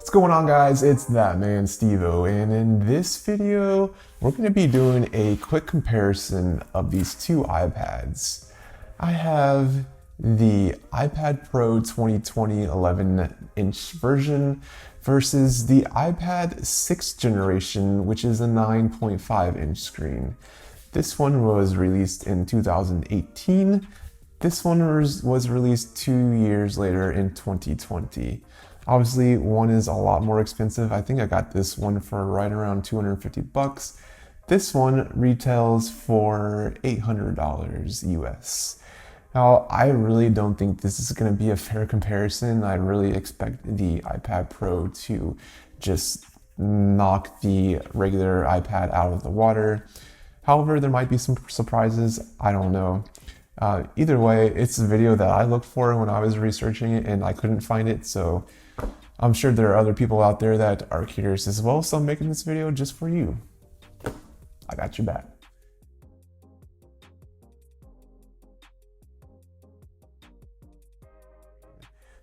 What's going on, guys? It's that man Steve-O, and in this video we're going to be doing a quick comparison of these two iPads. I have the iPad Pro 2020 11-inch version versus the iPad 6th generation, which is a 9.5-inch screen. This one was released in 2018. This one was released 2 years later in 2020. Obviously, one is a lot more expensive. I think I got this one for right around 250 bucks. This one retails for $800 US. Now, I really don't think this is going to be a fair comparison. I really expect the iPad Pro to just knock the regular iPad out of the water. However, there might be some surprises. I don't know. Either way, it's a video that I looked for when I was researching it and I couldn't find it, so I'm sure there are other people out there that are curious as well, so I'm making this video just for you. I got your back.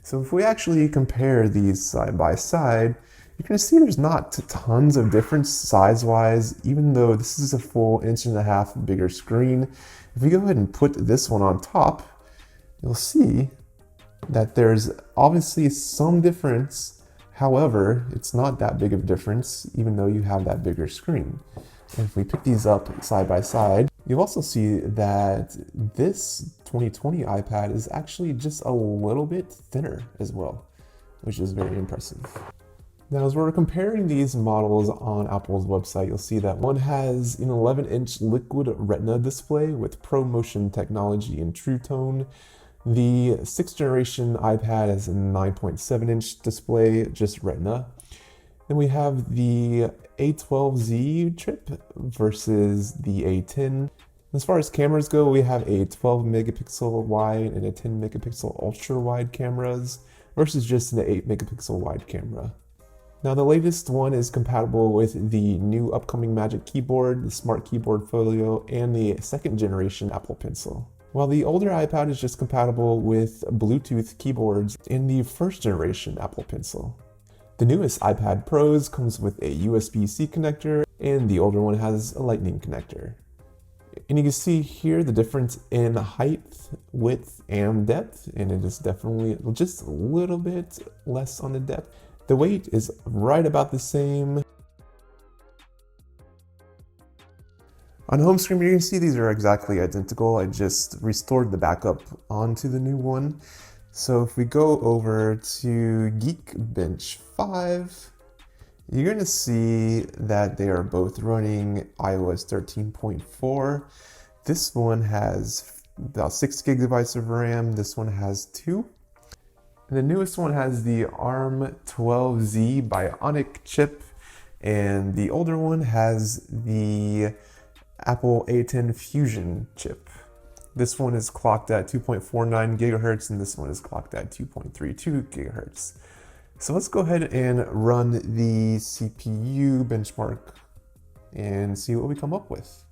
So if we actually compare these side by side, you're going to see there's not tons of difference size-wise, even though this is a full 1.5 inch bigger screen. If we go ahead and put this one on top, you'll see that there's obviously some difference. However, it's not that big of a difference, even though you have that bigger screen. And if we pick these up side by side, you'll also see that this 2020 iPad is actually just a little bit thinner as well, which is very impressive. Now, as we're comparing these models on Apple's website, you'll see that one has an 11-inch liquid retina display with ProMotion technology in True Tone. The 6th generation iPad has a 9.7-inch display, just retina. Then we have the A12Z chip versus the A10. As far as cameras go, we have a 12 megapixel wide and a 10 megapixel ultra wide cameras versus just an 8 megapixel wide camera. Now, the latest one is compatible with the new upcoming Magic Keyboard, the Smart Keyboard Folio, and the 2nd generation Apple Pencil. While the older iPad is just compatible with Bluetooth keyboards and the 1st generation Apple Pencil. The newest iPad Pros comes with a USB-C connector, and the older one has a Lightning connector. And you can see here the difference in height, width, and depth, and it is definitely just a little bit less on the depth. The weight is right about the same. On the home screen, you can see these are exactly identical. I just restored the backup onto the new one. So if we go over to Geekbench 5, you're going to see that they are both running iOS 13.4. This one has about 6 gigabytes of RAM. This one has 2. And the newest one has the ARM 12Z Bionic chip, and the older one has the Apple A10 Fusion chip. This one is clocked at 2.49 gigahertz, and this one is clocked at 2.32 gigahertz. So let's go ahead and run the CPU benchmark and see what we come up with.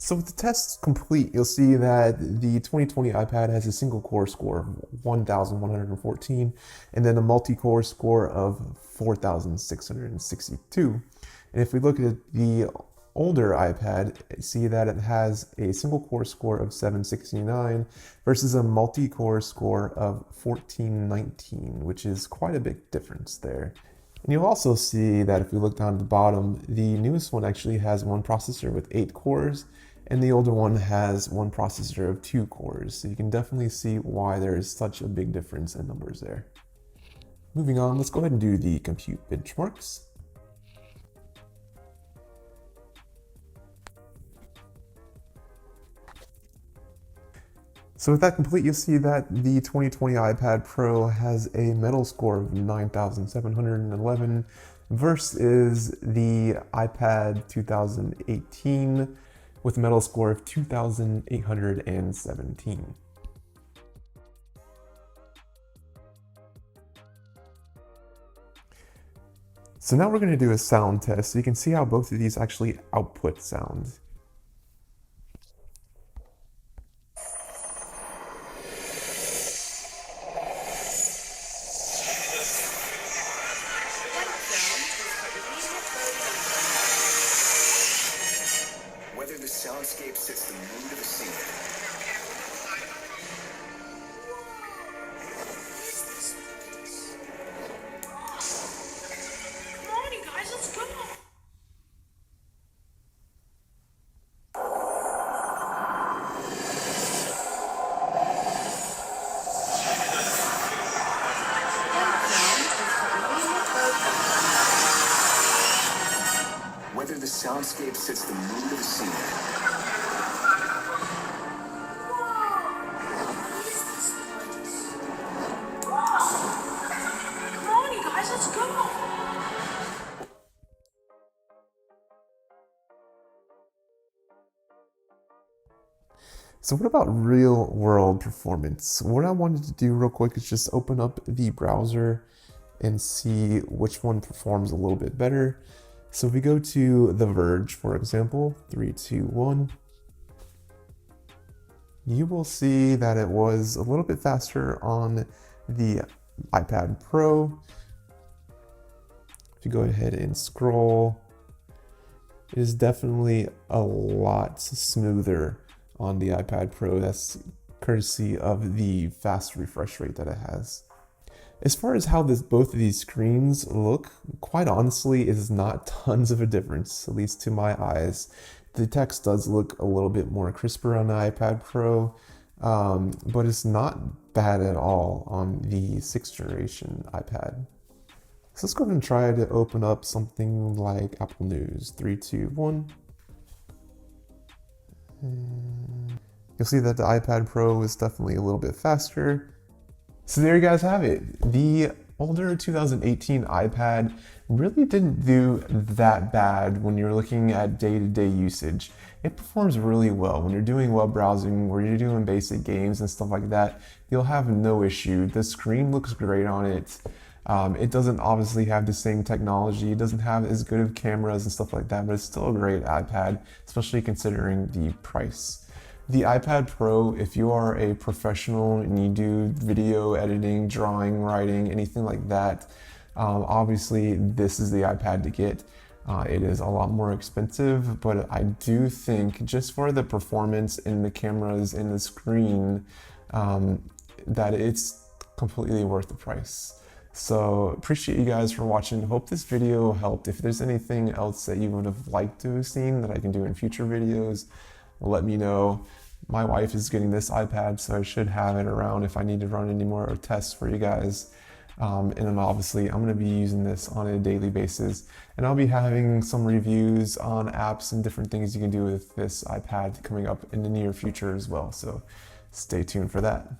So with the test complete, you'll see that the 2020 iPad has a single core score of 1,114 and then a multi-core score of 4,662. And if we look at the older iPad, you see that it has a single core score of 769 versus a multi-core score of 1419, which is quite a big difference there. And you'll also see that if we look down at the bottom, the newest one actually has one processor with 8 cores, and the older one has one processor of 2 cores. So you can definitely see why there is such a big difference in numbers there. Moving on, let's go ahead and do the compute benchmarks. So with that complete, you'll see that the 2020 iPad Pro has a metal score of 9,711 versus the iPad 2018 with a metal score of 2,817. So now we're going to do a sound test so you can see how both of these actually output sound. soundscape sets the mood of a scene. Come on, you guys, let's go. Whether the soundscape sets the mood of a scene. Come on, you guys, let's go. So what about real world performance? What I wanted to do real quick is just open up the browser and see which one performs a little bit better. So if we go to The Verge, for example, 3, 2, 1, you will see that it was a little bit faster on the iPad Pro. If you go ahead and scroll, it is definitely a lot smoother on the iPad Pro. That's courtesy of the fast refresh rate that it has. As far as how both of these screens look, quite honestly, it is not tons of a difference, at least to my eyes. The text does look a little bit more crisper on the iPad Pro, but it's not bad at all on the 6th generation iPad. So let's go ahead and try to open up something like Apple News. 3, 2, 1. You'll see that the iPad Pro is definitely a little bit faster. So there you guys have it. The older 2018 iPad really didn't do that bad when you're looking at day-to-day usage. It performs really well. When you're doing web browsing, where you're doing basic games and stuff like that, you'll have no issue. The screen looks great on it. It doesn't obviously have the same technology. It doesn't have as good of cameras and stuff like that, but it's still a great iPad, especially considering the price. The iPad Pro, if you are a professional and you do video editing, drawing, writing, anything like that, obviously this is the iPad to get. It is a lot more expensive, but I do think just for the performance and the cameras and the screen, that it's completely worth the price. So appreciate you guys for watching. Hope this video helped. If there's anything else that you would have liked to have seen that I can do in future videos, let me know. My wife is getting this iPad, so I should have it around if I need to run any more tests for you guys. And then obviously I'm going to be using this on a daily basis, and I'll be having some reviews on apps and different things you can do with this iPad coming up in the near future as well. So stay tuned for that.